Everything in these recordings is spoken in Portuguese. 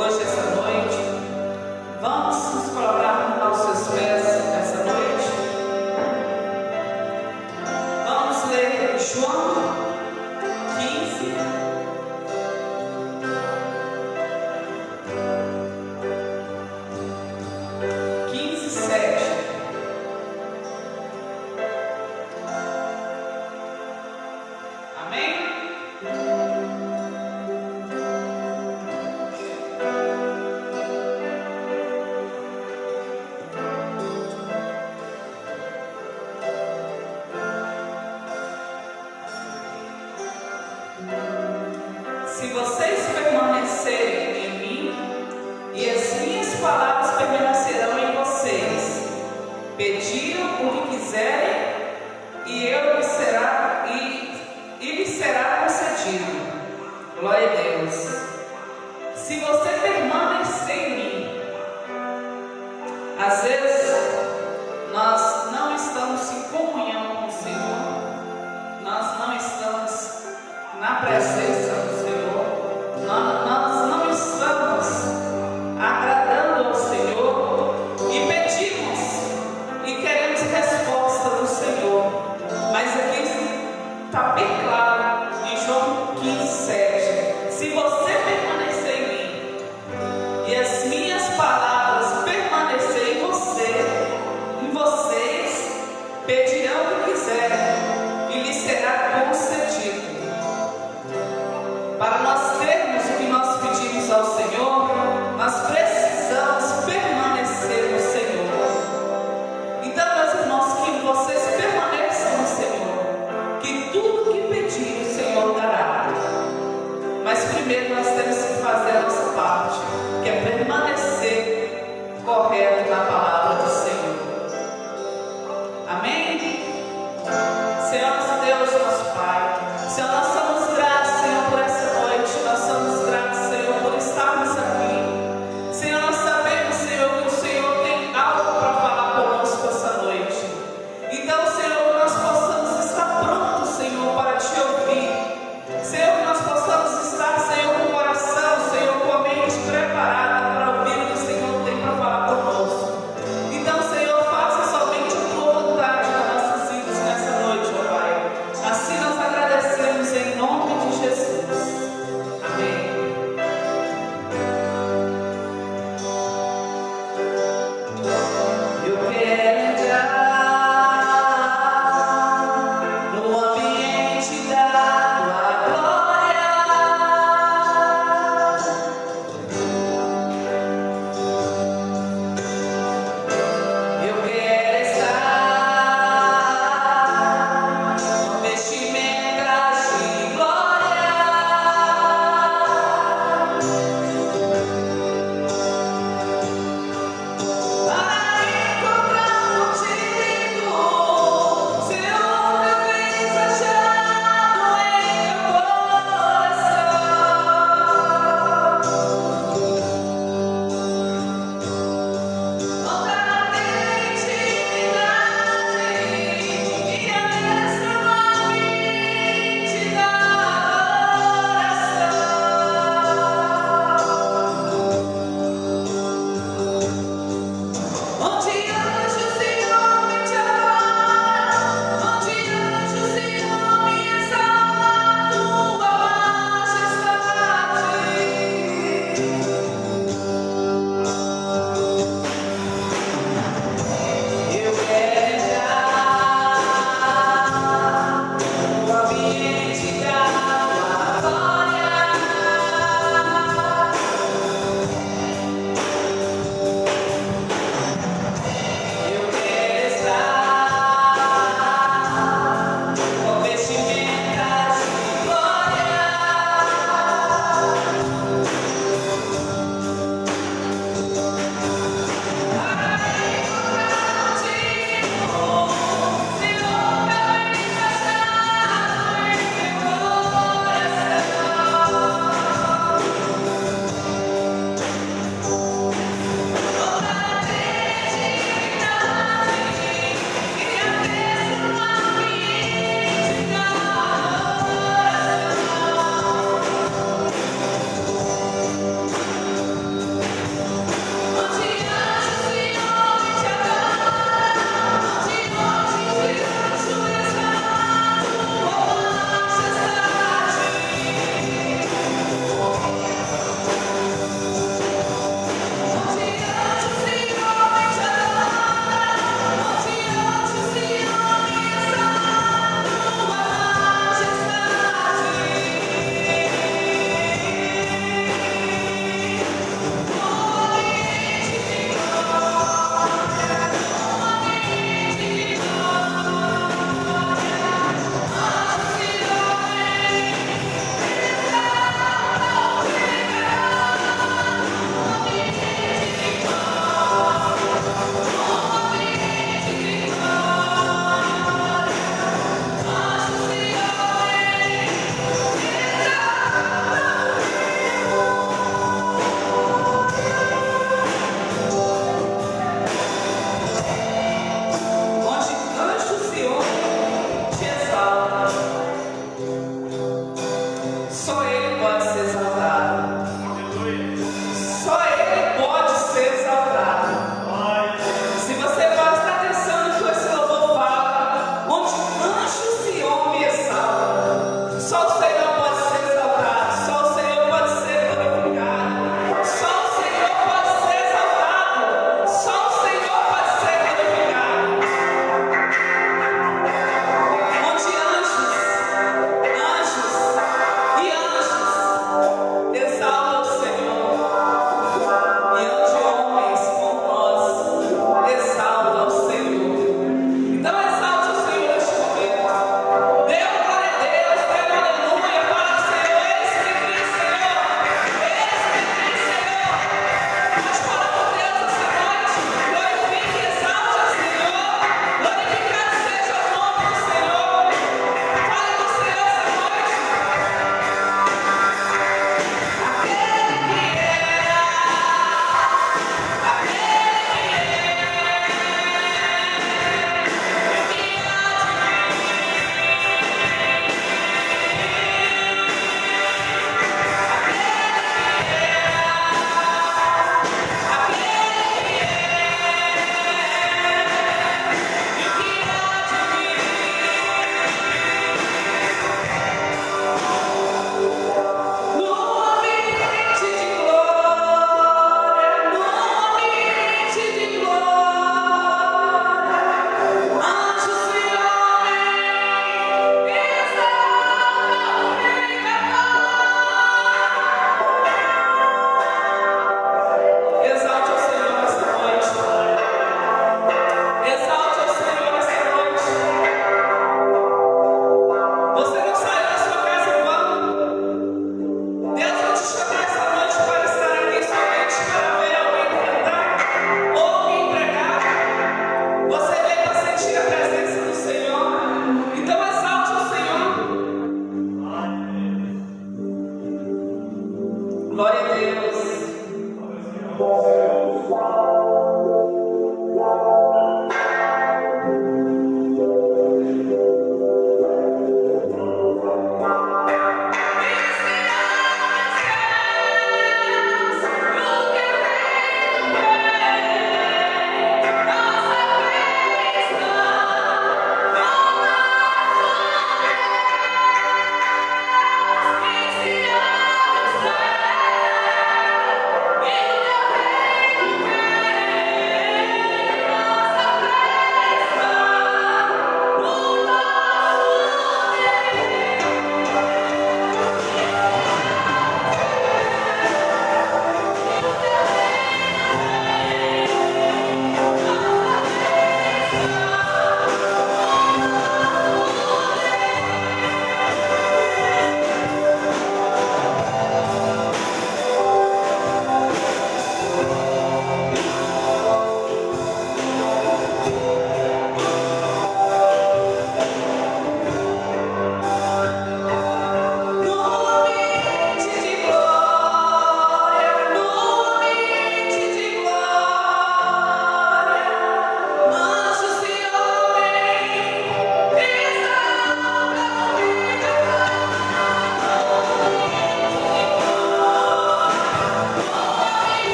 hoje, essa noite. Vamos nos colocar aos seus pés essa noite. Vamos ler João 15. Se vocês permanecerem em mim e as minhas palavras permanecerão em vocês, pediram o que quiserem e lhes será concedido. Glória a Deus. Se você permanecer em mim, às vezes nós não estamos em comunhão com o Senhor, nós não estamos na presença do Senhor, nós não estamos agradando ao Senhor e pedimos e queremos resposta do Senhor. Mas aqui está bem claro em João 15:7: se você permanecer em mim e as minhas palavras permanecerem em você,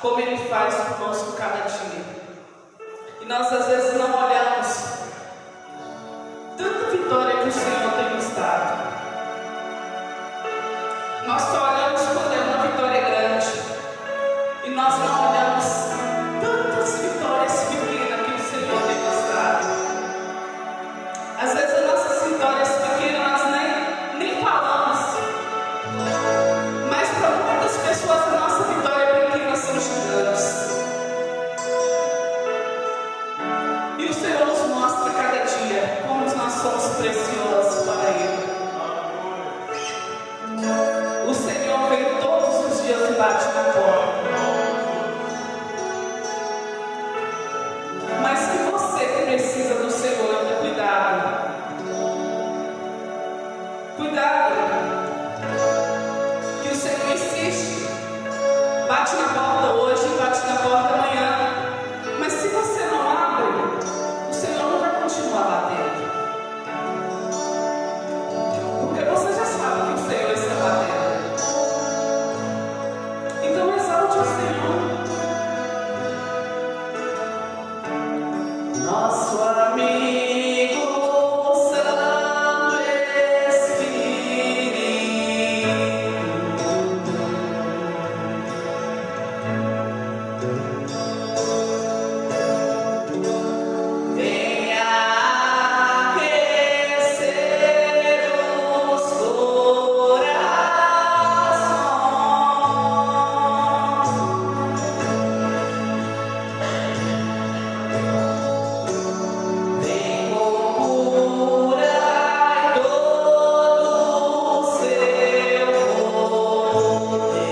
como Ele faz conosco cada dia. E nós às vezes não olhamos tanta vitória que o Senhor tem nos dado. Nós só olhamos quando é uma vitória grande. E nós não olhamos tantas vitórias pequenas que o Senhor tem nos dado. Às vezes as nossas vitórias pequenas nós nem falamos. Mas para muitas pessoas a nossa vitória pequena são gigantes. E o Senhor nos mostra cada dia como nós somos preciosos para Ele. O Senhor vem todos os dias e bate na porta. Mas se você que precisa do Senhor, então cuidado. Cuidado. Que o Senhor insiste. Bate na porta hoje, bate na porta amanhã. Mas se você não abre, o Senhor não vai continuar batendo. Porque você já sabe que o Senhor está batendo. Então exalte o Senhor. Nosso amigo Santo Espírito, venha aquecer os corações. Vem com cura e todo o seu poder.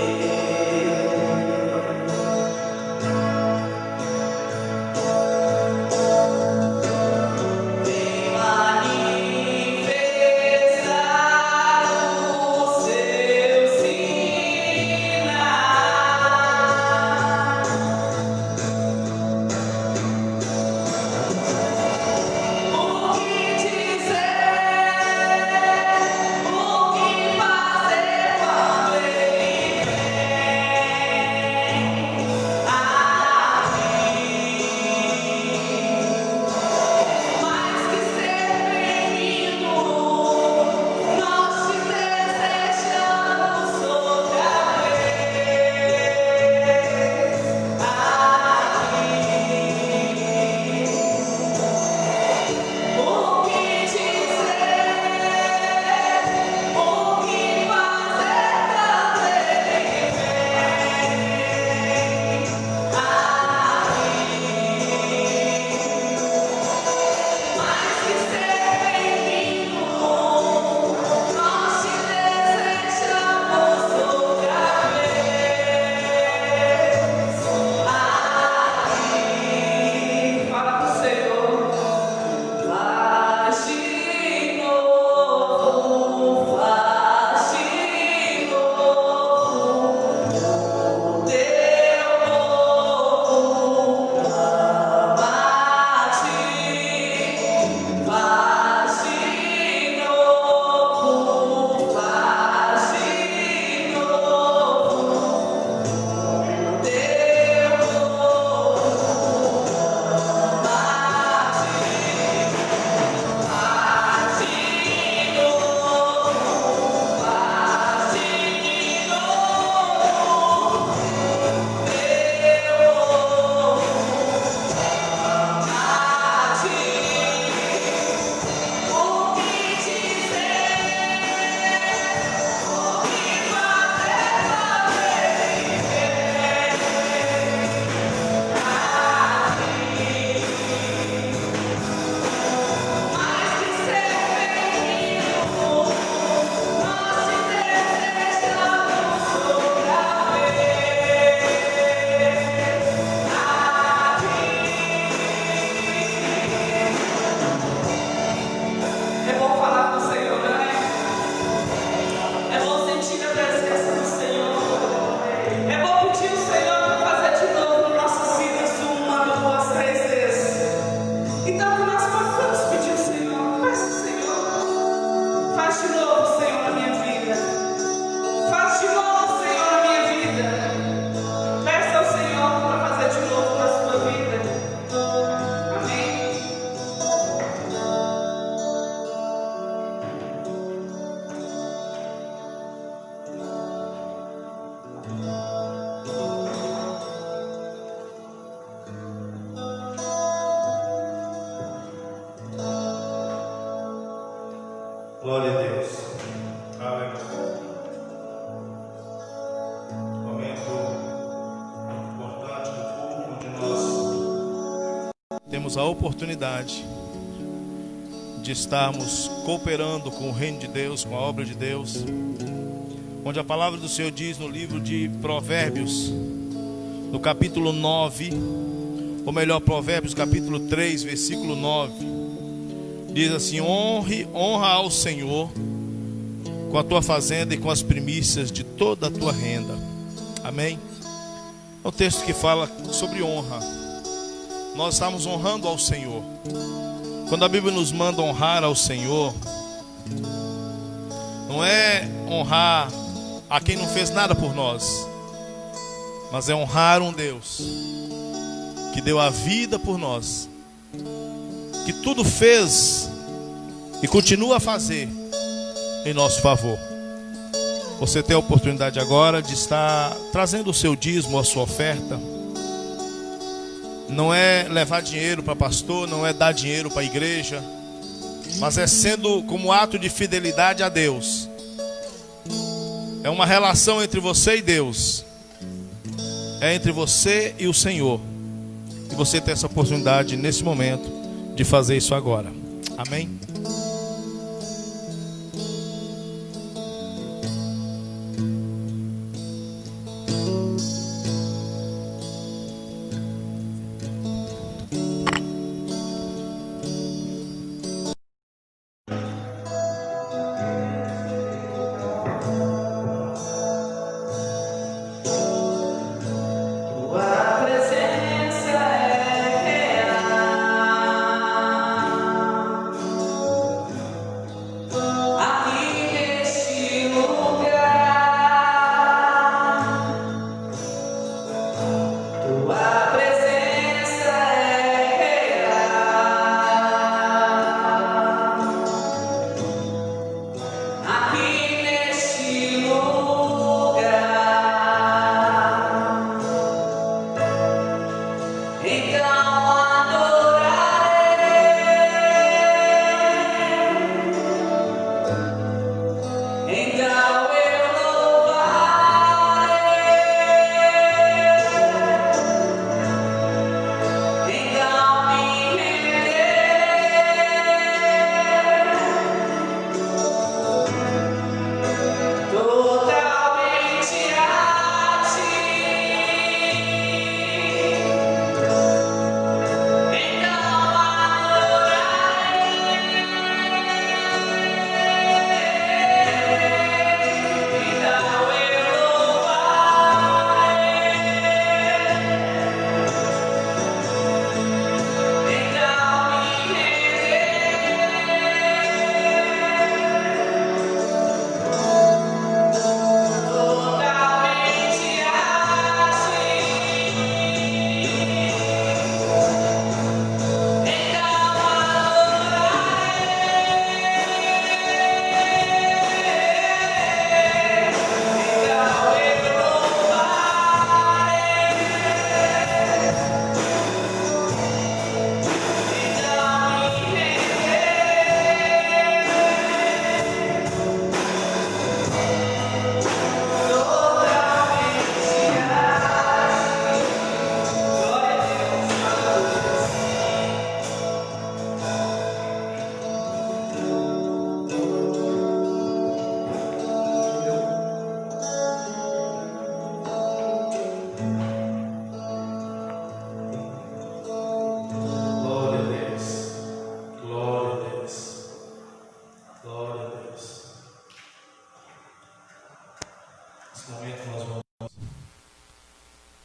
temos a oportunidade de estarmos cooperando com o reino de Deus, com a obra de Deus, onde a palavra do Senhor diz no livro de Provérbios, no capítulo 9, ou melhor, Provérbios capítulo 3, versículo 9, diz assim: honra ao Senhor com a tua fazenda e com as primícias de toda a tua renda. Amém? É um texto que fala sobre honra. Nós estamos honrando ao Senhor. Quando a Bíblia nos manda honrar ao Senhor, não é honrar a quem não fez nada por nós, mas é honrar um Deus que deu a vida por nós, que tudo fez e continua a fazer em nosso favor. Você tem a oportunidade agora de estar trazendo o seu dízimo, a sua oferta. Não é levar dinheiro para pastor, não é dar dinheiro para a igreja, mas é sendo como ato de fidelidade a Deus. É uma relação entre você e Deus, é entre você e o Senhor. E você tem essa oportunidade nesse momento de fazer isso agora. Amém?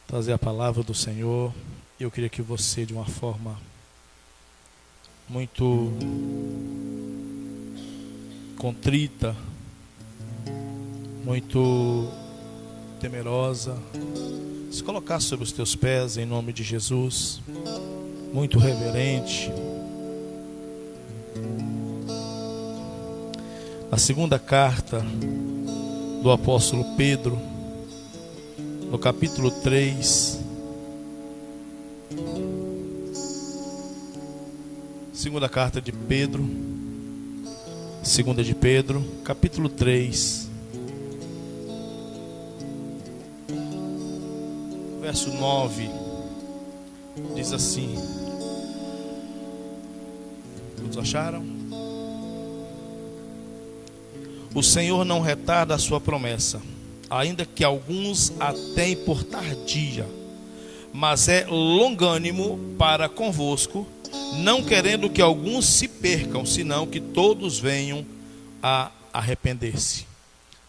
Trazer a palavra do Senhor. Eu queria que você, de uma forma muito contrita, muito temerosa, se colocasse sobre os teus pés em nome de Jesus, muito reverente. A segunda carta do apóstolo Pedro, no capítulo 3, segunda carta de Pedro, segunda de Pedro, capítulo 3, verso 9, diz assim: Todos acharam? O Senhor não retarda a sua promessa, ainda que alguns a tenham por tardia, mas é longânimo para convosco, não querendo que alguns se percam, senão que todos venham a arrepender-se.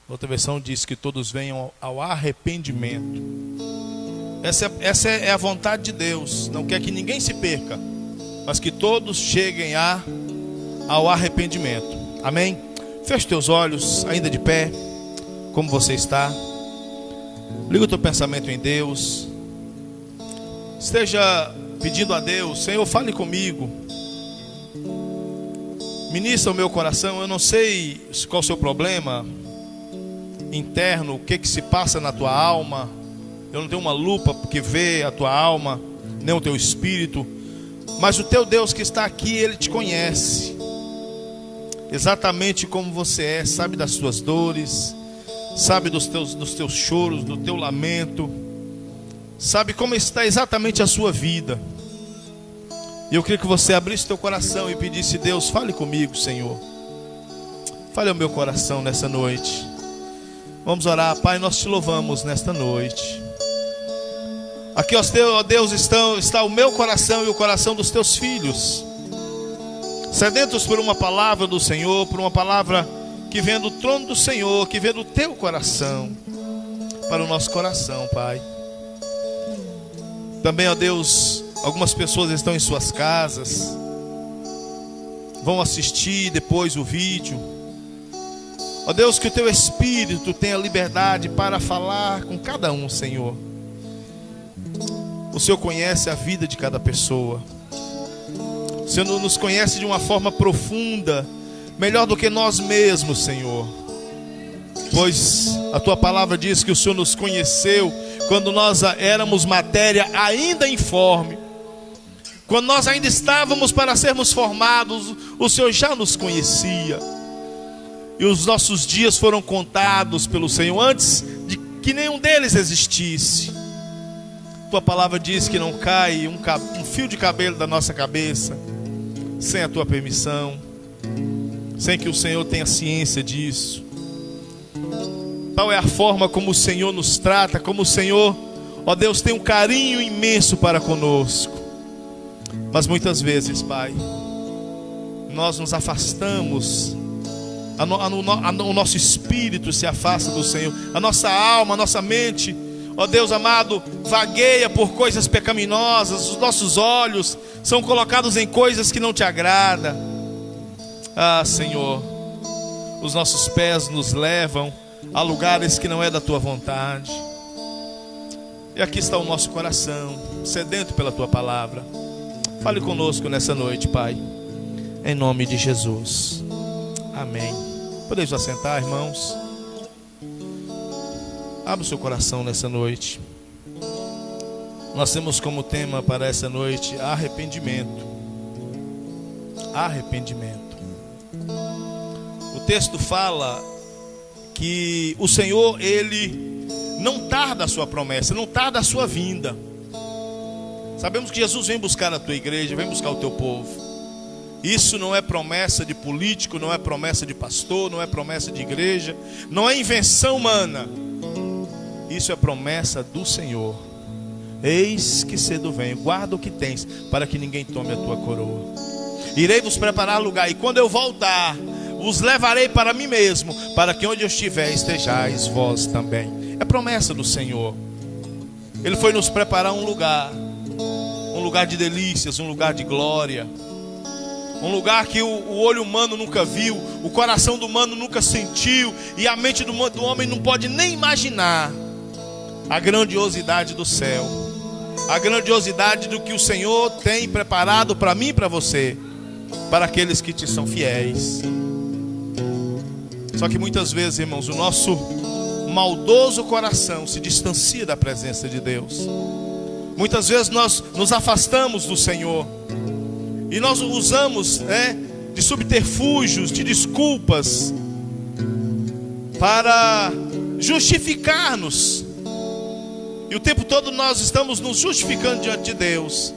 Outra versão diz que todos venham ao arrependimento. Essa é a vontade de Deus. Não quer que ninguém se perca, mas que todos cheguem ao arrependimento. Amém? Feche teus olhos, ainda de pé, como você está. Liga o teu pensamento em Deus. Esteja pedindo a Deus: Senhor, fale comigo. Ministra o meu coração. Eu não sei qual é o seu problema interno, o que se passa na tua alma. Eu não tenho uma lupa que vê a tua alma, nem o teu espírito. Mas o teu Deus que está aqui, Ele te conhece exatamente como você é. Sabe das tuas dores, sabe dos teus choros, do teu lamento, sabe como está exatamente a sua vida. E eu queria que você abrisse teu coração e pedisse: Deus, fale comigo, Senhor. Fale ao meu coração nessa noite. Vamos orar. Pai, nós te louvamos nesta noite. Aqui, ó Deus, está o meu coração e o coração dos teus filhos, sedentos por uma palavra do Senhor, por uma palavra que vem do trono do Senhor, que vem do teu coração, para o nosso coração, Pai. Também, ó Deus, algumas pessoas estão em suas casas, vão assistir depois o vídeo. Ó Deus, que o teu Espírito tenha liberdade para falar com cada um, Senhor. O Senhor conhece a vida de cada pessoa. O Senhor nos conhece de uma forma profunda, melhor do que nós mesmos, Senhor. Pois a tua palavra diz que o Senhor nos conheceu quando nós éramos matéria ainda informe. Quando nós ainda estávamos para sermos formados, o Senhor já nos conhecia. E os nossos dias foram contados pelo Senhor antes de que nenhum deles existisse. Tua palavra diz que não cai um fio de cabelo da nossa cabeça sem a tua permissão, sem que o Senhor tenha ciência disso. Tal é a forma como o Senhor nos trata, como o Senhor, ó Deus, tem um carinho imenso para conosco. Mas muitas vezes, Pai, nós nos afastamos, o nosso espírito se afasta do Senhor, a nossa alma, a nossa mente, ó Deus amado, vagueia por coisas pecaminosas. Os nossos olhos são colocados em coisas que não te agradam. Ah, Senhor, os nossos pés nos levam a lugares que não é da tua vontade. E aqui está o nosso coração, sedento pela tua palavra. Fale conosco nessa noite, Pai, em nome de Jesus. Amém. Podemos assentar, irmãos. Abra o seu coração nessa noite. Nós temos como tema para essa noite arrependimento. Arrependimento. O texto fala que o Senhor, Ele não tarda a sua promessa, não tarda a sua vinda. Sabemos que Jesus vem buscar a tua igreja, vem buscar o teu povo. Isso não é promessa de político, não é promessa de pastor, não é promessa de igreja, não é invenção humana. Isso é promessa do Senhor. Eis que cedo venho, guarda o que tens, para que ninguém tome a tua coroa. Irei vos preparar lugar, e quando eu voltar, vos levarei para mim mesmo, para que onde eu estiver estejais vós também. É promessa do Senhor. Ele foi nos preparar um lugar de delícias, um lugar de glória, um lugar que o olho humano nunca viu, o coração do humano nunca sentiu, e a mente do homem não pode nem imaginar a grandiosidade do céu, a grandiosidade do que o Senhor tem preparado para mim e para você, para aqueles que te são fiéis. Só que muitas vezes, irmãos, o nosso maldoso coração se distancia da presença de Deus. Muitas vezes nós nos afastamos do Senhor e nós usamos de subterfúgios, de desculpas para justificar-nos. E o tempo todo nós estamos nos justificando diante de Deus.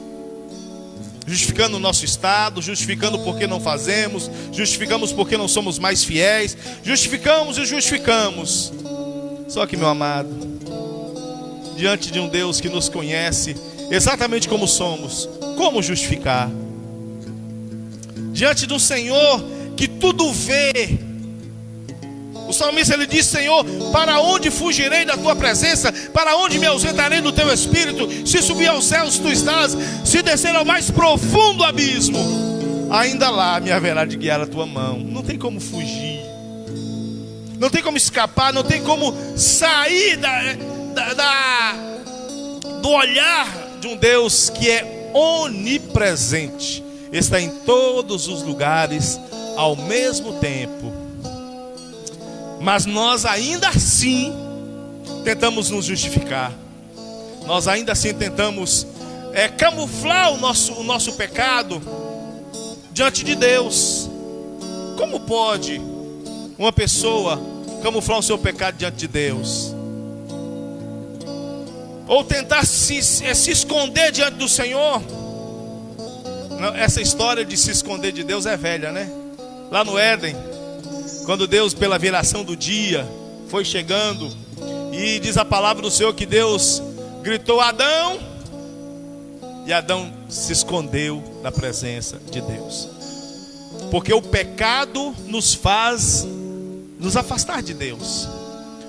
justificando o nosso estado, justificando porque não fazemos, justificamos porque não somos mais fiéis, justificamos e justificamos. Só que, meu amado, diante de um Deus que nos conhece exatamente como somos, como justificar? Diante do Senhor que tudo vê. O salmista, ele diz: Senhor, para onde fugirei da tua presença? Para onde me ausentarei do teu espírito? Se subir aos céus, tu estás. Se descer ao mais profundo abismo, ainda lá me haverá de guiar a tua mão. Não tem como fugir, não tem como escapar, não tem como sair do olhar de um Deus que é onipresente, está em todos os lugares ao mesmo tempo. Mas nós ainda assim tentamos nos justificar. Nós ainda assim tentamos camuflar o nosso pecado diante de Deus. Como pode uma pessoa camuflar o seu pecado diante de Deus? Ou tentar se esconder diante do Senhor? Não, essa história de se esconder de Deus é velha, né? Lá no Éden, quando Deus, pela viração do dia, foi chegando, e diz a palavra do Senhor que Deus gritou: Adão, e Adão se escondeu da presença de Deus. Porque o pecado nos faz nos afastar de Deus.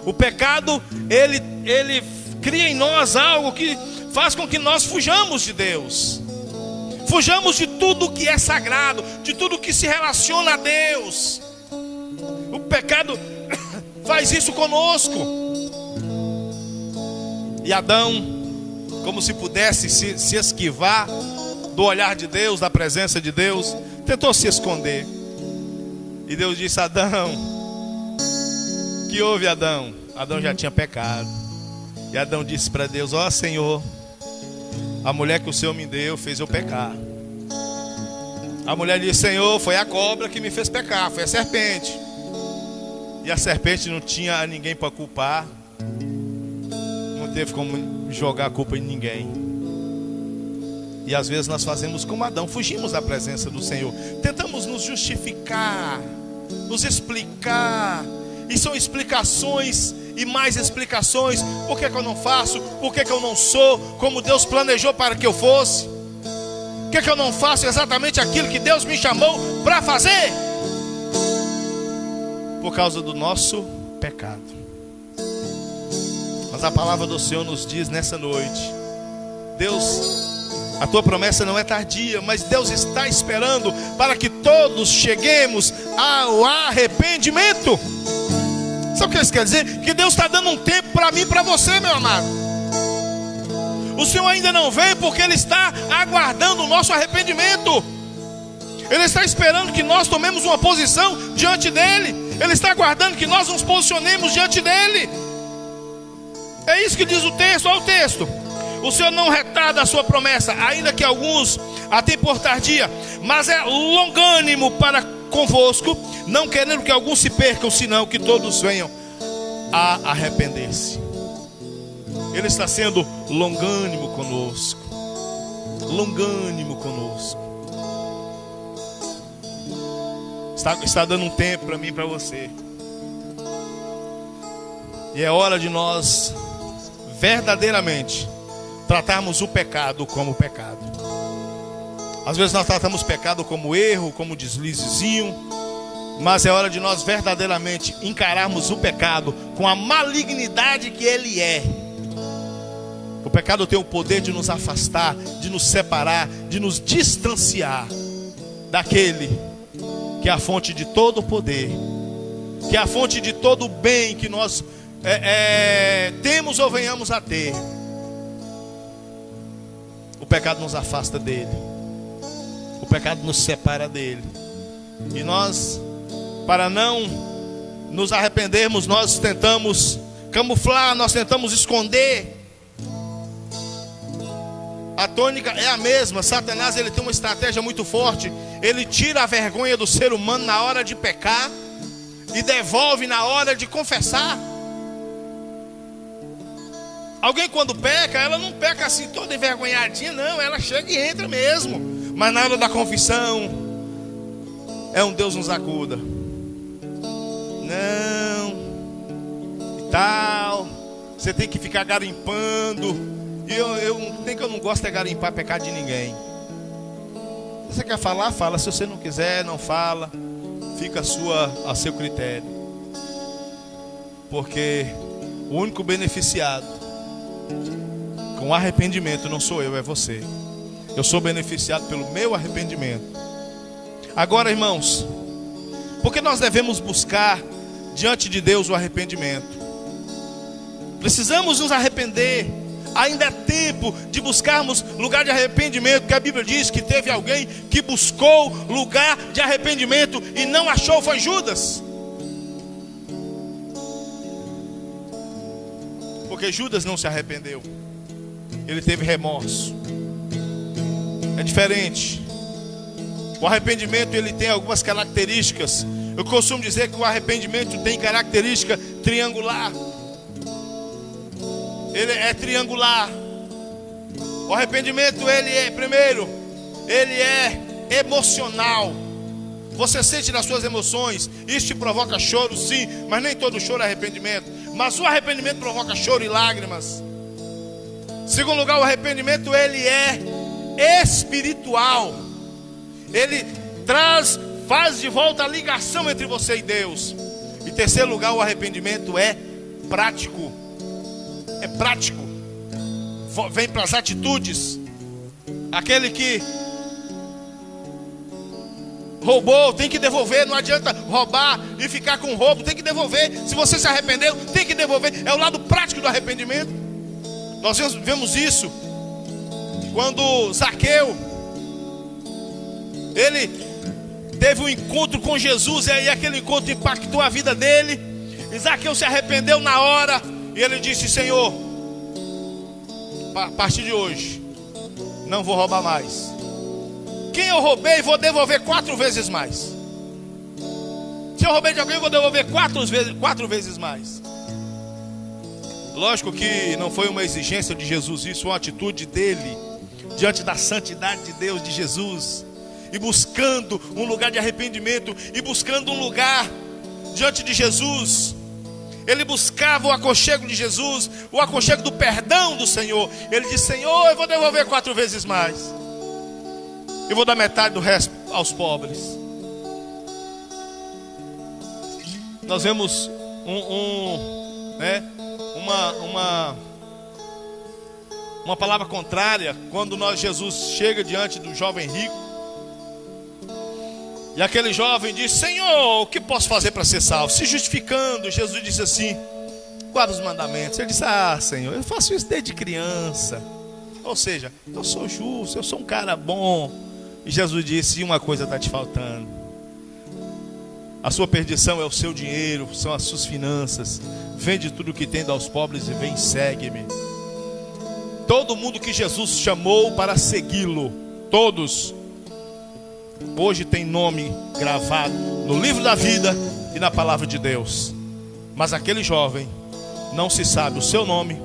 O pecado, ele cria em nós algo que faz com que nós fujamos de Deus. Fujamos de tudo que é sagrado, de tudo que se relaciona a Deus. O pecado faz isso conosco. E Adão, como se pudesse se esquivar do olhar de Deus, da presença de Deus, tentou se esconder. E Deus disse: Adão, que houve, Adão? Adão já tinha pecado. E Adão disse para Deus: ó Senhor, a mulher que o Senhor me deu fez eu pecar. A mulher disse: Senhor, foi a cobra que me fez pecar, foi a serpente. E a serpente não tinha ninguém para culpar, não teve como jogar a culpa em ninguém. E às vezes nós fazemos como Adão, fugimos da presença do Senhor, tentamos nos justificar, nos explicar, e são explicações e mais explicações. Por que eu não faço? Por que eu não sou como Deus planejou para que eu fosse? Por que eu não faço exatamente aquilo que Deus me chamou para fazer? Por causa do nosso pecado. Mas a palavra do Senhor nos diz nessa noite: Deus, a tua promessa não é tardia, mas Deus está esperando para que todos cheguemos ao arrependimento. Sabe o que isso quer dizer? Que Deus está dando um tempo para mim e para você, meu amado. O Senhor ainda não veio porque Ele está aguardando o nosso arrependimento. Ele está esperando que nós tomemos uma posição diante dEle. Ele está aguardando que nós nos posicionemos diante dEle. É isso que diz o texto, olha o texto. O Senhor não retarda a sua promessa, ainda que alguns a tem por tardia, mas é longânimo para convosco, não querendo que alguns se percam, senão que todos venham a arrepender-se. Ele está sendo longânimo conosco. Longânimo conosco. Está dando um tempo para mim e para você. E é hora de nós verdadeiramente tratarmos o pecado como pecado. Às vezes nós tratamos pecado como erro, como deslizezinho, mas é hora de nós verdadeiramente encararmos o pecado com a malignidade que ele é. O pecado tem o poder de nos afastar, de nos separar, de nos distanciar daquele que é a fonte de todo o poder, que é a fonte de todo o bem que nós temos ou venhamos a ter. O pecado nos afasta dele, o pecado nos separa dele. E nós, para não nos arrependermos, nós tentamos camuflar, nós tentamos esconder. A tônica é a mesma. Satanás, ele tem uma estratégia muito forte. Ele tira a vergonha do ser humano na hora de pecar e devolve na hora de confessar. Alguém quando peca, ela não peca assim toda envergonhadinha, não. Ela chega e entra mesmo. Mas na hora da confissão, é um Deus nos acuda. Não, e tal. Você tem que ficar garimpando. E eu não gosto de garimpar pecado de ninguém. Se você quer falar, fala. Se você não quiser, não fala. Fica a seu critério. Porque o único beneficiado com arrependimento não sou eu, é você. Eu sou beneficiado pelo meu arrependimento. Agora, irmãos, por que nós devemos buscar diante de Deus o arrependimento? Precisamos nos arrepender. Ainda é tempo de buscarmos lugar de arrependimento, porque a Bíblia diz que teve alguém que buscou lugar de arrependimento e não achou, foi Judas. Porque Judas não se arrependeu, ele teve remorso. É diferente. O arrependimento, ele tem algumas características. Eu costumo dizer que o arrependimento tem característica triangular. Ele é triangular. O arrependimento, ele é, primeiro, ele é emocional. Você sente nas suas emoções. Isso te provoca choro, sim, mas nem todo choro é arrependimento. Mas o arrependimento provoca choro e lágrimas. Segundo lugar, o arrependimento, ele é espiritual. Ele faz de volta a ligação entre você e Deus. Em terceiro lugar, o arrependimento é prático. É prático. Vem para as atitudes. Aquele que roubou, tem que devolver. Não adianta roubar e ficar com roubo, tem que devolver. Se você se arrependeu, tem que devolver. É o lado prático do arrependimento. Nós vemos isso quando Zaqueu, ele teve um encontro com Jesus, e aí aquele encontro impactou a vida dele. E Zaqueu se arrependeu na hora, e ele disse: Senhor, a partir de hoje não vou roubar mais. Quem eu roubei, vou devolver 4 vezes mais. Se eu roubei de alguém, eu vou devolver 4 vezes mais. Lógico que não foi uma exigência de Jesus, isso foi uma atitude dele diante da santidade de Deus, de Jesus, e buscando um lugar de arrependimento, e buscando um lugar diante de Jesus. Ele buscava o aconchego de Jesus, o aconchego do perdão do Senhor. Ele disse: Senhor, eu vou devolver 4 vezes mais, eu vou dar metade do resto aos pobres. Nós vemos uma palavra contrária quando Jesus chega diante do jovem rico, e aquele jovem diz: Senhor, o que posso fazer para ser salvo? Se justificando, Jesus disse assim: guarda os mandamentos. Ele disse: ah, Senhor, eu faço isso desde criança. Ou seja, eu sou justo, eu sou um cara bom. E Jesus disse: e uma coisa está te faltando. A sua perdição é o seu dinheiro, são as suas finanças. Vende tudo o que tem, dá aos pobres e vem, segue-me. Todo mundo que Jesus chamou para segui-lo, todos, hoje tem nome gravado no livro da vida e na palavra de Deus. Mas aquele jovem, não se sabe o seu nome,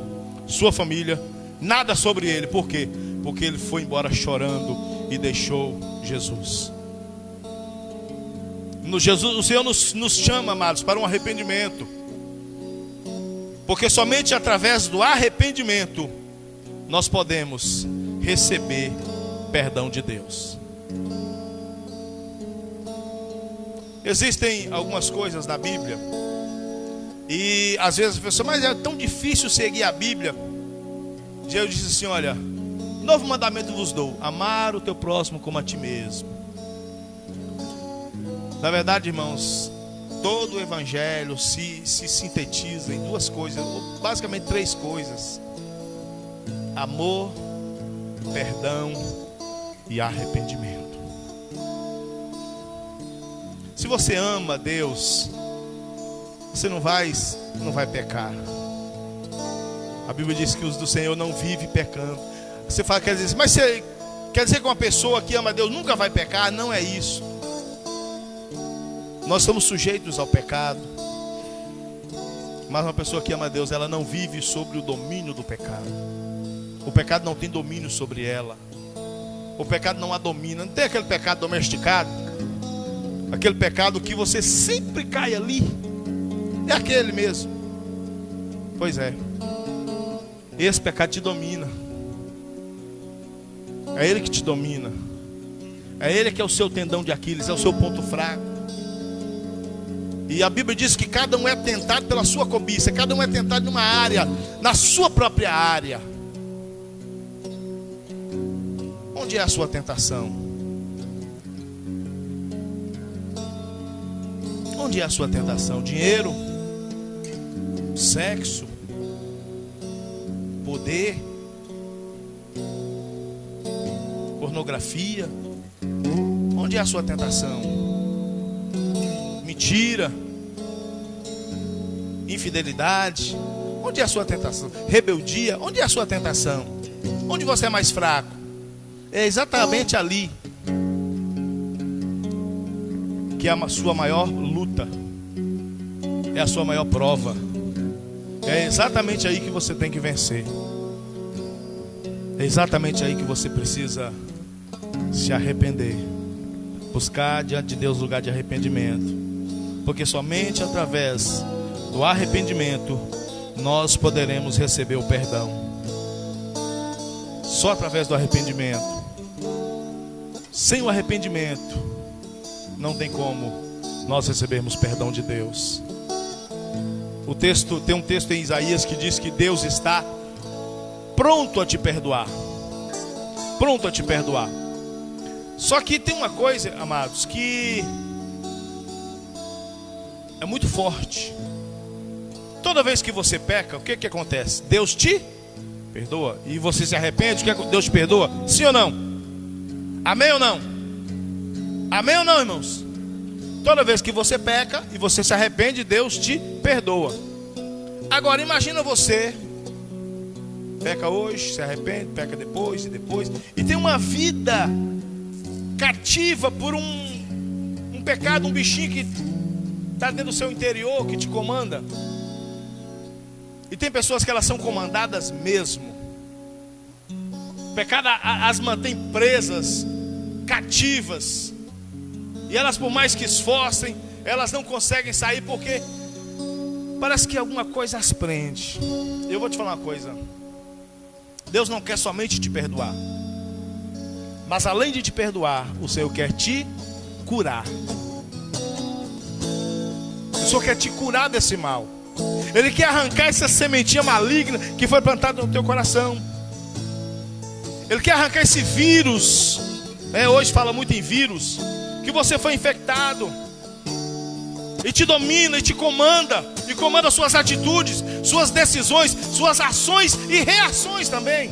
sua família, nada sobre ele. Por quê? Porque ele foi embora chorando e deixou Jesus. O Senhor nos chama, amados, para um arrependimento. Porque somente através do arrependimento nós podemos receber perdão de Deus. Existem algumas coisas na Bíblia, e às vezes a pessoa: mas é tão difícil seguir a Bíblia. Deus disse assim: olha, novo mandamento vos dou: amar o teu próximo como a ti mesmo. Na verdade, irmãos, todo o evangelho se sintetiza em 2 coisas, basicamente 3 coisas: amor, perdão e arrependimento. Se você ama Deus, você não vai pecar. A Bíblia diz que os do Senhor não vivem pecando. Você fala, quer dizer que uma pessoa que ama Deus nunca vai pecar? Não é isso. Nós somos sujeitos ao pecado, mas uma pessoa que ama Deus, ela não vive sobre o domínio do pecado. O pecado não tem domínio sobre ela. O pecado não a domina. Não tem aquele pecado domesticado? Aquele pecado que você sempre cai ali. É aquele mesmo. Pois é. Esse pecado te domina. É ele que te domina. É ele que é o seu tendão de Aquiles, é o seu ponto fraco. E a Bíblia diz que cada um é tentado pela sua cobiça. Cada um é tentado numa área, na sua própria área. Onde é a sua tentação? Onde é a sua tentação? Dinheiro? Sexo? Poder? Pornografia? Onde é a sua tentação? Mentira? Infidelidade? Onde é a sua tentação? Rebeldia? Onde é a sua tentação? Onde você é mais fraco? É exatamente ali que é a sua maior luta, é a sua maior prova. É exatamente aí que você tem que vencer. É exatamente aí que você precisa se arrepender, buscar diante de Deus lugar de arrependimento, porque somente através do arrependimento nós poderemos receber o perdão. Só através do arrependimento. Sem o arrependimento não tem como nós recebermos perdão de Deus. Tem um texto em Isaías que diz que Deus está pronto a te perdoar. Pronto a te perdoar. Só que tem uma coisa, amados, que é muito forte. Toda vez que você peca, o que acontece? Deus te perdoa. E você se arrepende, Deus te perdoa? Sim ou não? Amém ou não? Amém ou não, irmãos? Toda vez que você peca e você se arrepende, Deus te perdoa. Agora imagina você peca hoje, se arrepende, peca depois e depois, e tem uma vida cativa por um pecado, um bichinho que está dentro do seu interior, que te comanda. E tem pessoas que elas são comandadas mesmo. O pecado as mantém presas, cativas. E elas, por mais que esforcem, elas não conseguem sair, porque parece que alguma coisa as prende. Eu vou te falar uma coisa. Deus não quer somente te perdoar, mas além de te perdoar, o Senhor quer te curar. O Senhor quer te curar desse mal. Ele quer arrancar essa sementinha maligna que foi plantada no teu coração. Ele quer arrancar esse vírus. Hoje fala muito em vírus. Que você foi infectado. E te domina, e te comanda. E comanda suas atitudes, suas decisões, suas ações e reações também.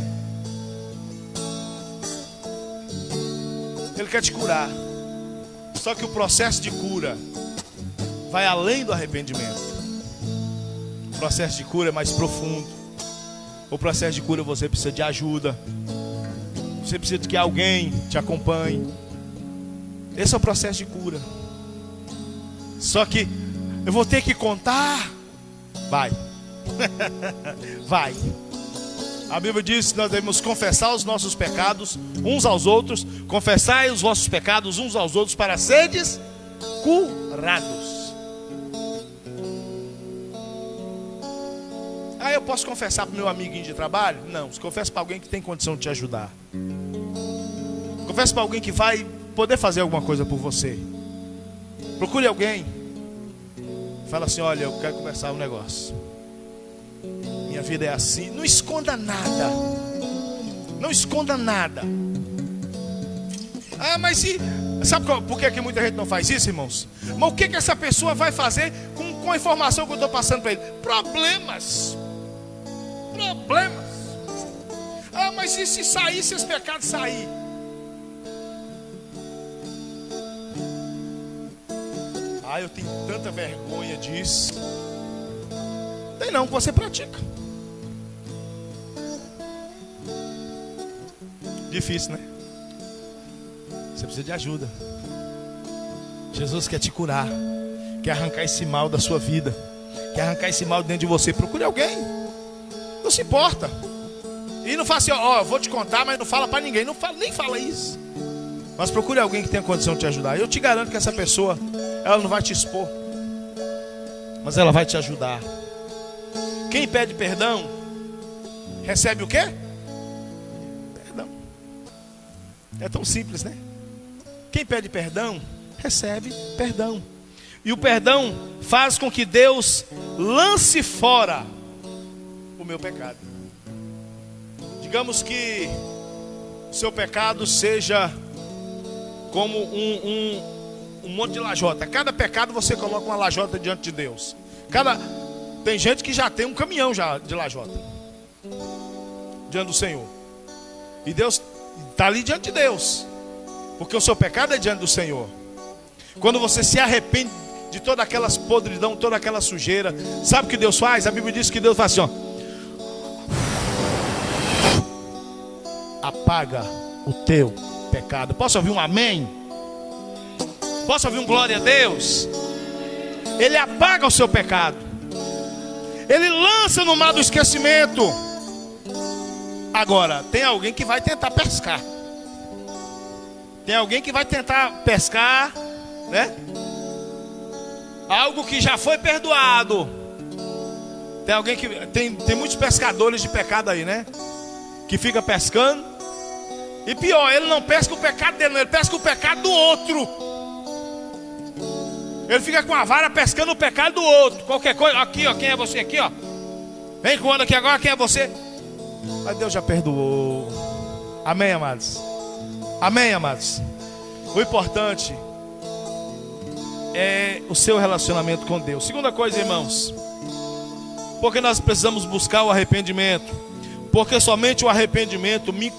Ele quer te curar. Só que o processo de cura vai além do arrependimento. O processo de cura é mais profundo. O processo de cura você precisa de ajuda. Você precisa de que alguém te acompanhe. Esse é o processo de cura. Só que eu vou ter que contar. Vai. Vai. A Bíblia diz que nós devemos confessar os nossos pecados uns aos outros. Confessai os vossos pecados uns aos outros para seres curados. Eu posso confessar para o meu amiguinho de trabalho? Não, confessa para alguém que tem condição de te ajudar. Confessa para alguém que vai poder fazer alguma coisa por você. Procure alguém. Fala assim, olha, eu quero conversar um negócio. Minha vida é assim. Não esconda nada. Não esconda nada. Mas se... Sabe por que muita gente não faz isso, irmãos? Mas o que essa pessoa vai fazer com a informação que eu estou passando para ele? Problemas. Mas e se sair, se esse pecado sair? Eu tenho tanta vergonha disso. Tem não, que você pratica. Difícil, né? Você precisa de ajuda. Jesus quer te curar. Quer arrancar esse mal da sua vida. Quer arrancar esse mal dentro de você. Procure alguém. Não se importa. E não fala assim, ó, eu vou te contar, mas não fala para ninguém. Não fala, nem fala isso. Mas procure alguém que tenha condição de te ajudar. Eu te garanto que essa pessoa, ela não vai te expor, mas ela vai te ajudar. Quem pede perdão, recebe o quê? Perdão. É tão simples, né? Quem pede perdão, recebe perdão. E o perdão faz com que Deus lance fora o meu pecado. Digamos que o seu pecado seja como um monte de lajota. Cada pecado você coloca uma lajota diante de Deus. Tem gente que já tem um caminhão já de lajota diante do Senhor. E Deus está ali diante de Deus, porque o seu pecado é diante do Senhor. Quando você se arrepende de toda aquela podridão, toda aquela sujeira, sabe o que Deus faz? A Bíblia diz que Deus faz assim, ó, apaga o teu pecado. Posso ouvir um amém? Posso ouvir um glória a Deus? Ele apaga o seu pecado. Ele lança no mar do esquecimento. Agora, tem alguém que vai tentar pescar. Tem alguém que vai tentar pescar, né? Algo que já foi perdoado. Tem alguém que tem muitos pescadores de pecado aí, né? Que fica pescando. E pior, ele não pesca o pecado dele, não, ele pesca o pecado do outro. Ele fica com a vara pescando o pecado do outro. Qualquer coisa, aqui ó, quem é você aqui ó? Vem com o aqui agora, quem é você? Mas Deus já perdoou. Amém, amados? Amém, amados? O importante é o seu relacionamento com Deus. Segunda coisa, irmãos, porque nós precisamos buscar o arrependimento? Porque somente o arrependimento me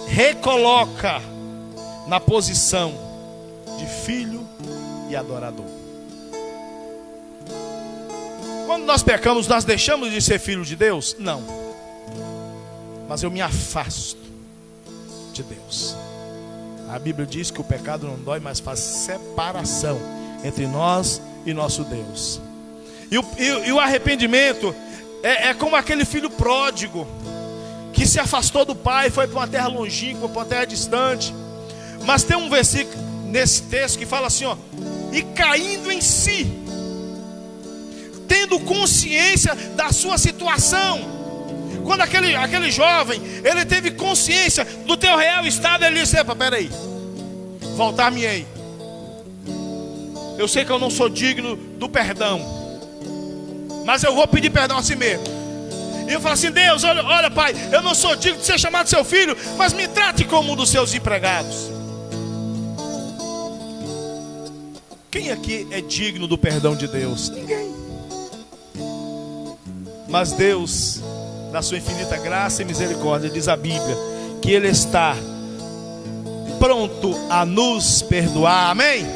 recoloca na posição de filho e adorador. Quando nós pecamos, nós deixamos de ser filho de Deus? Não. Mas eu me afasto de Deus. A Bíblia diz que o pecado não dói, mas faz separação entre nós e nosso Deus. E o arrependimento é como aquele filho pródigo que se afastou do pai, foi para uma terra longínqua, para uma terra distante. Mas tem um versículo nesse texto que fala assim, ó, e caindo em si, tendo consciência da sua situação. Quando aquele jovem, ele teve consciência do teu real estado, ele disse, epa, peraí, voltar-me-ei. Eu sei que eu não sou digno do perdão, mas eu vou pedir perdão a si mesmo. E eu falo assim, Deus, olha pai, eu não sou digno de ser chamado seu filho, mas me trate como um dos seus empregados. Quem aqui é digno do perdão de Deus? Ninguém. Mas Deus, na sua infinita graça e misericórdia, diz a Bíblia, que Ele está pronto a nos perdoar, amém?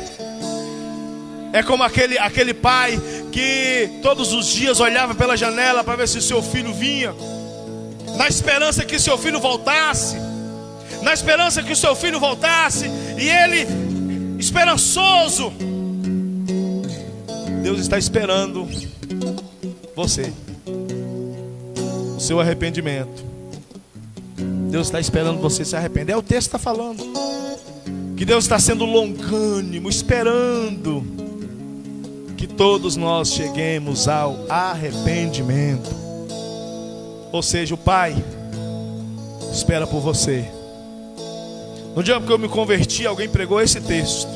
É como aquele pai que todos os dias olhava pela janela para ver se o seu filho vinha, na esperança que seu filho voltasse, e ele, esperançoso, Deus está esperando você, o seu arrependimento. Deus está esperando você se arrepender. É o texto que está falando que Deus está sendo longânimo, esperando que todos nós cheguemos ao arrependimento. Ou seja, o Pai espera por você. No dia que eu me converti, alguém pregou esse texto.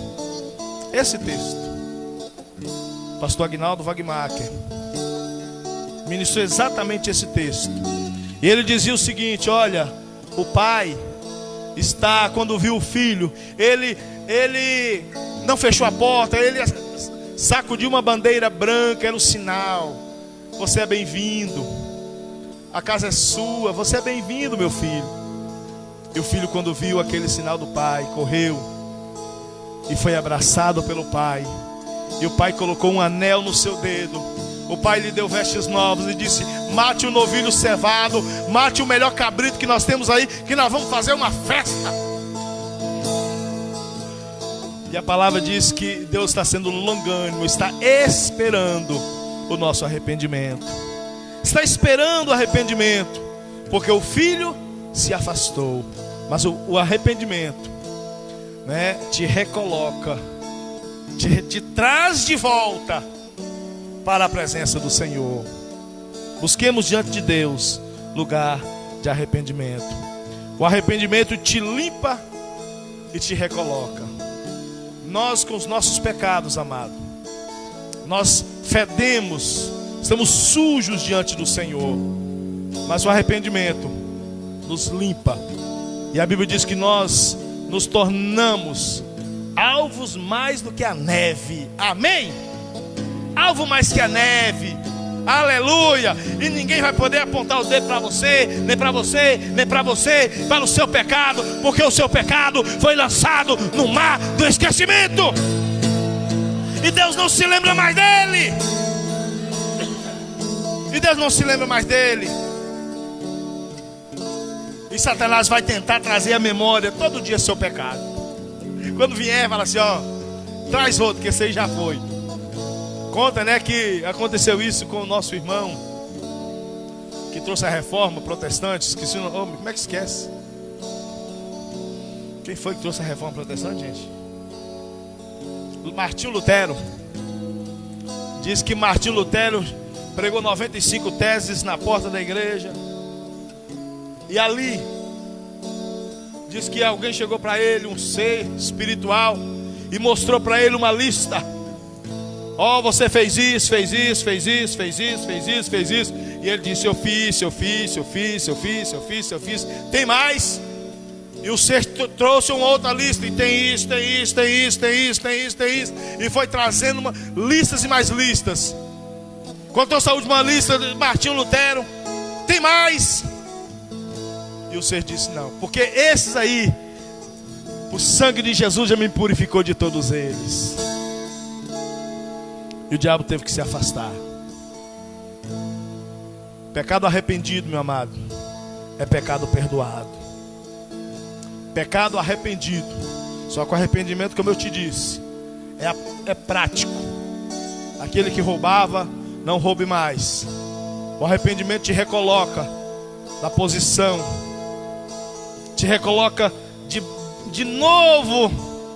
Pastor Aguinaldo Wagmacher ministrou exatamente esse texto. E ele dizia o seguinte: olha, o pai está, quando viu o filho, ele não fechou a porta, ele sacudiu uma bandeira branca, era o sinal: você é bem-vindo, a casa é sua, você é bem-vindo, meu filho. E o filho, quando viu aquele sinal do pai, correu e foi abraçado pelo pai. E o pai colocou um anel no seu dedo. O pai lhe deu vestes novas e disse: mate o novilho cevado, mate o melhor cabrito que nós temos aí, que nós vamos fazer uma festa. E a palavra diz que Deus está sendo longânimo, está esperando o nosso arrependimento. Está esperando o arrependimento. porque o filho se afastou. Mas o arrependimento, né, te recoloca, te traz de volta para a presença do Senhor. Busquemos diante de Deus lugar de arrependimento. O arrependimento te limpa e te recoloca. Nós, com os nossos pecados, amado, nós fedemos, estamos sujos diante do Senhor, mas o arrependimento nos limpa. E a Bíblia diz que nós nos tornamos alvos mais do que a neve. Amém? Alvo mais que a neve. Aleluia. E ninguém vai poder apontar o dedo para você, nem para você, nem para você, para o seu pecado, porque o seu pecado foi lançado no mar do esquecimento. E Deus não se lembra mais dele. E Deus não se lembra mais dele. E Satanás vai tentar trazer à memória todo dia seu pecado. Quando vier, fala assim, ó, traz outro, que esse aí já foi. Conta, né, que aconteceu isso com o nosso irmão que trouxe a reforma protestante. Esqueci o nome. Como é que esquece? Quem foi que trouxe a reforma protestante, gente? Martinho Lutero. Diz que Martinho Lutero pregou 95 teses na porta da igreja. E ali diz que alguém chegou para ele, um ser espiritual, e mostrou para ele uma lista. Ó, você fez isso, fez isso, fez isso, fez isso, fez isso, fez isso. E ele disse, eu fiz. Tem mais? E o ser trouxe uma outra lista. E tem isso. E foi trazendo listas e mais listas. Quando trouxe a última lista de Martinho Lutero, tem mais? E o ser disse, não, porque esses aí, o sangue de Jesus já me purificou de todos eles. E o diabo teve que se afastar. Pecado arrependido, meu amado, é pecado perdoado. Pecado arrependido, só que o arrependimento, como eu te disse, é prático. Aquele que roubava, não roube mais. O arrependimento te recoloca na posição, te recoloca de novo,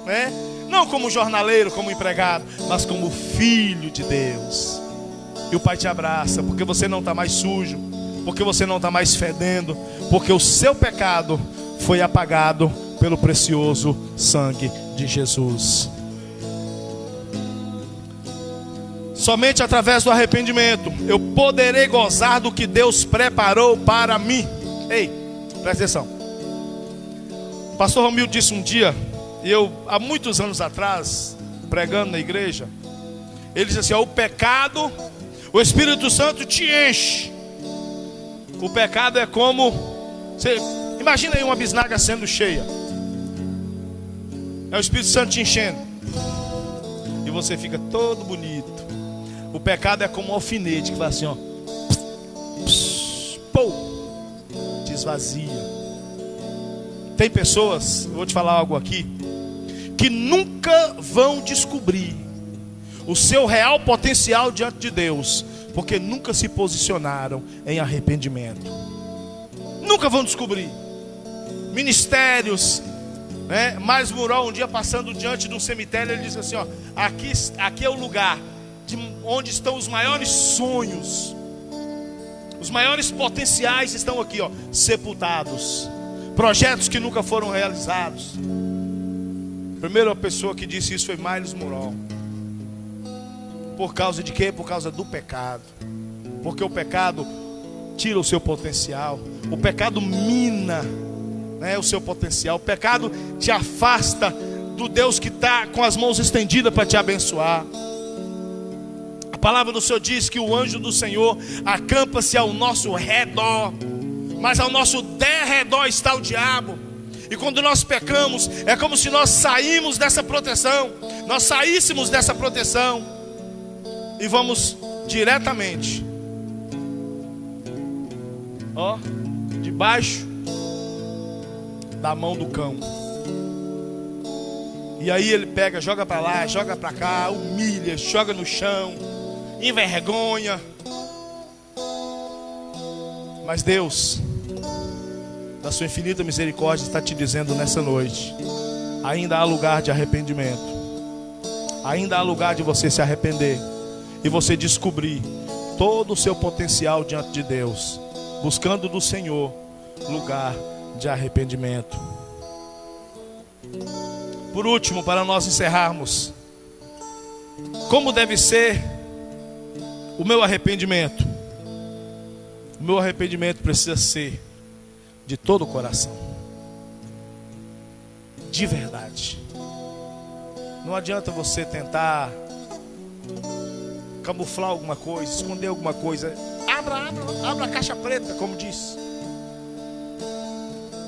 né? Não como jornaleiro, como empregado, mas como filho de Deus. E o Pai te abraça, porque você não está mais sujo, porque você não está mais fedendo, porque o seu pecado foi apagado pelo precioso sangue de Jesus. Somente através do arrependimento eu poderei gozar do que Deus preparou para mim. Ei, presta atenção. O pastor Romildo disse um dia, há muitos anos atrás, pregando na igreja, ele disse assim, ó, o pecado, o Espírito Santo te enche. O pecado é como, você imagina aí uma bisnaga sendo cheia, é o Espírito Santo te enchendo, e você fica todo bonito. O pecado é como um alfinete que vai assim, ó, te esvazia. Tem pessoas, eu vou te falar algo aqui, que nunca vão descobrir o seu real potencial diante de Deus, porque nunca se posicionaram em arrependimento. Nunca vão descobrir. Ministérios, né? Mais Mural, um dia passando diante de um cemitério, ele disse assim, ó, aqui é o lugar onde estão os maiores sonhos, os maiores potenciais estão aqui, ó, sepultados. Projetos que nunca foram realizados. A primeira pessoa que disse isso foi Miles Mural. Por causa de quê? Por causa do pecado. Porque o pecado tira o seu potencial. O pecado mina, né, o seu potencial. O pecado te afasta do Deus que está com as mãos estendidas para te abençoar. A palavra do Senhor diz que o anjo do Senhor acampa-se ao nosso redor, mas ao nosso derredor está o diabo. E quando nós pecamos, é como se nós saíssemos dessa proteção. Nós saíssemos dessa proteção e vamos diretamente, ó, debaixo da mão do cão. E aí ele pega, joga para lá, joga para cá, humilha, joga no chão, envergonha. Mas Deus da sua infinita misericórdia, está te dizendo nessa noite: ainda há lugar de arrependimento, ainda há lugar de você se arrepender e você descobrir todo o seu potencial diante de Deus, buscando do Senhor lugar de arrependimento. Por último, para nós encerrarmos, como deve ser o meu arrependimento? O meu arrependimento precisa ser de todo o coração, de verdade. Não adianta você tentar camuflar alguma coisa, esconder alguma coisa. Abra a caixa preta, como diz.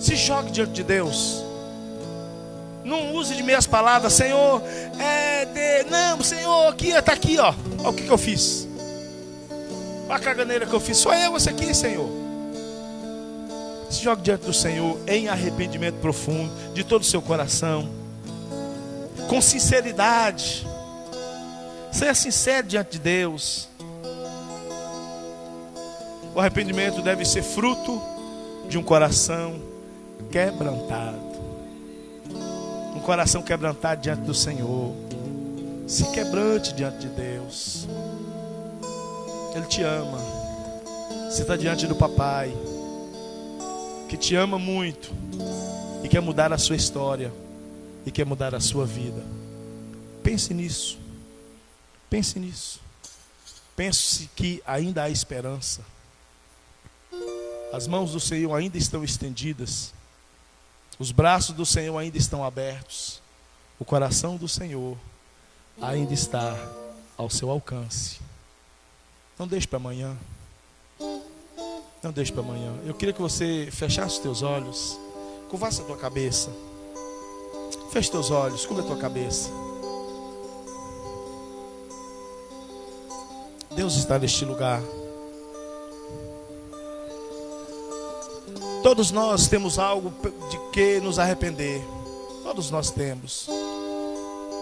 Se jogue diante de Deus. Não use de meias palavras. Senhor, não, Senhor, aqui, está aqui, ó. Olha o que eu fiz. Olha a caganeira que eu fiz. Sou eu esse aqui, Senhor. Se jogue diante do Senhor em arrependimento profundo, de todo o seu coração, com sinceridade. Seja sincero diante de Deus. O arrependimento deve ser fruto de um coração quebrantado. Um coração quebrantado diante do Senhor. Se quebrante diante de Deus. Ele te ama. Você está diante do papai, que te ama muito e quer mudar a sua história e quer mudar a sua vida. Pense nisso. Pense nisso. Pense que ainda há esperança. As mãos do Senhor ainda estão estendidas. Os braços do Senhor ainda estão abertos. O coração do Senhor ainda está ao seu alcance. Não deixe para amanhã. Não deixe para amanhã. Eu queria que você fechasse os teus olhos. Curvasse a tua cabeça. Feche teus olhos, curva a tua cabeça. Deus está neste lugar. Todos nós temos algo de que nos arrepender. Todos nós temos.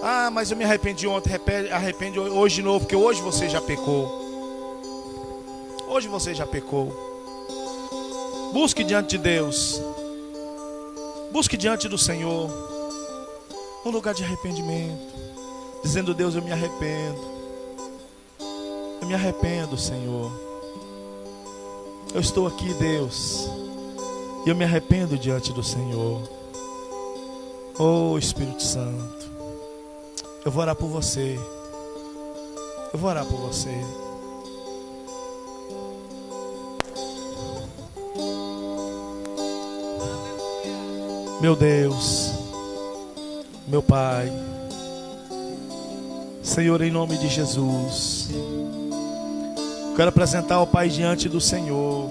Ah, mas eu me arrependi ontem. Arrepende hoje de novo, porque hoje você já pecou. Hoje você já pecou. Busque diante de Deus. Busque diante do Senhor um lugar de arrependimento, dizendo: Deus, eu me arrependo. Eu me arrependo, Senhor. Eu estou aqui, Deus, e eu me arrependo diante do Senhor. Oh, Espírito Santo, eu vou orar por você. Eu vou orar por você. Meu Deus, meu Pai, Senhor, em nome de Jesus, quero apresentar ao Pai diante do Senhor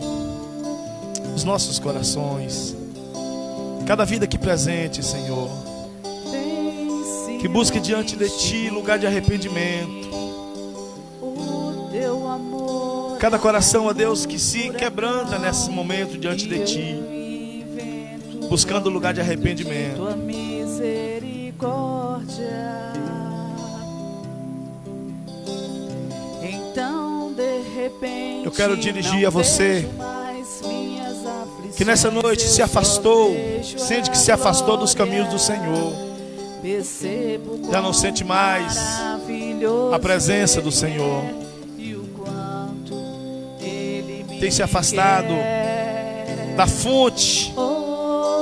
os nossos corações, cada vida aqui presente, Senhor, que busque diante de Ti lugar de arrependimento. Cada coração, ó Deus, que se quebranta nesse momento diante de Ti, buscando lugar de arrependimento. Tua misericórdia. Então, de repente, eu quero dirigir a você que nessa noite se afastou, sente que se afastou dos caminhos do Senhor, já não sente mais a presença do Senhor, tem se afastado da fonte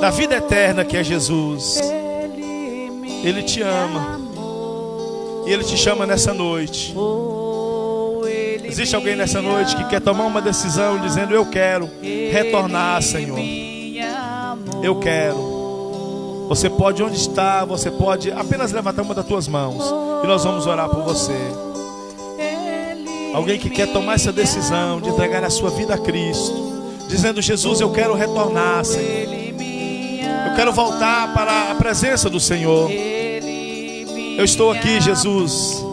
da vida eterna que é Jesus. Ele te ama e Ele te chama nessa noite. Existe alguém nessa noite que quer tomar uma decisão dizendo: eu quero retornar, Senhor, eu quero. Você pode, onde está, você pode apenas levantar uma das tuas mãos e nós vamos orar por você. Alguém que quer tomar essa decisão de entregar a sua vida a Cristo, dizendo: Jesus, eu quero retornar, Senhor, eu quero voltar para a presença do Senhor. Eu estou aqui, Jesus.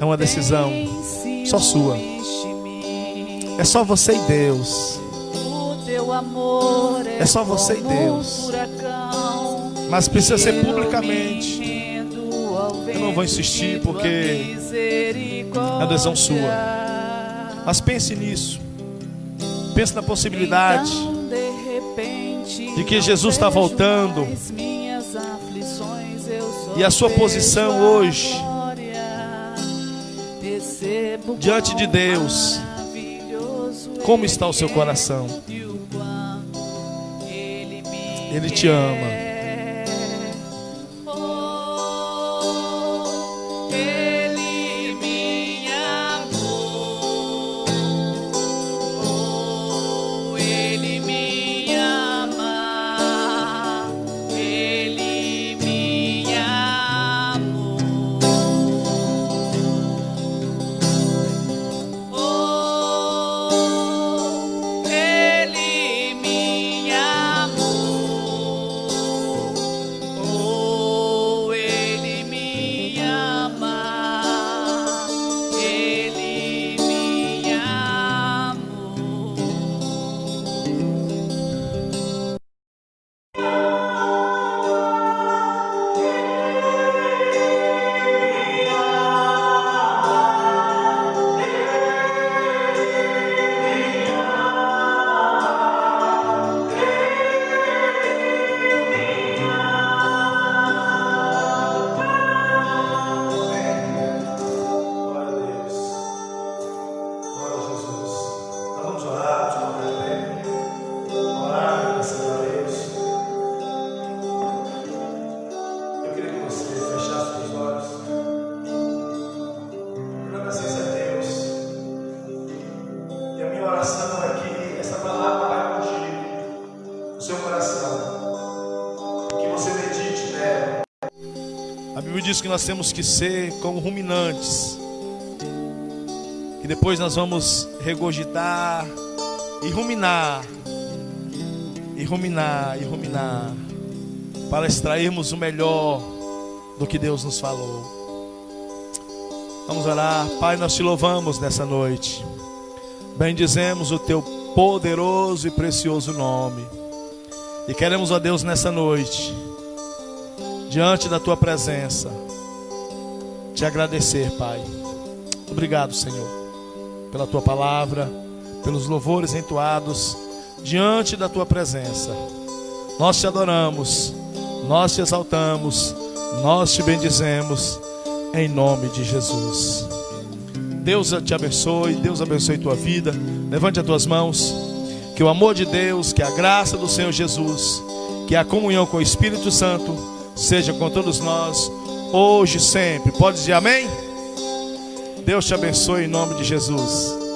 É uma decisão só sua. É só você e Deus. É só você e Deus. Mas precisa ser publicamente. Eu não vou insistir porque é decisão sua. Mas pense nisso. Pensa na possibilidade então, de repente, de que Jesus está voltando. E a sua posição hoje diante de Deus, como está o seu coração? Ele te ama. Diz que nós temos que ser como ruminantes, que depois nós vamos regurgitar e ruminar, e ruminar, e ruminar, para extrairmos o melhor do que Deus nos falou. Vamos orar. Pai, nós te louvamos nessa noite, bendizemos o teu poderoso e precioso nome, e queremos, ó Deus, nessa noite, diante da tua presença, te agradecer, Pai. Obrigado, Senhor, pela tua palavra, pelos louvores entoados diante da tua presença. Nós te adoramos, nós te exaltamos, nós te bendizemos, em nome de Jesus. Deus te abençoe, Deus abençoe tua vida. Levante as tuas mãos. Que o amor de Deus, que a graça do Senhor Jesus, que a comunhão com o Espírito Santo seja com todos nós, hoje e sempre. Pode dizer amém? Deus te abençoe em nome de Jesus.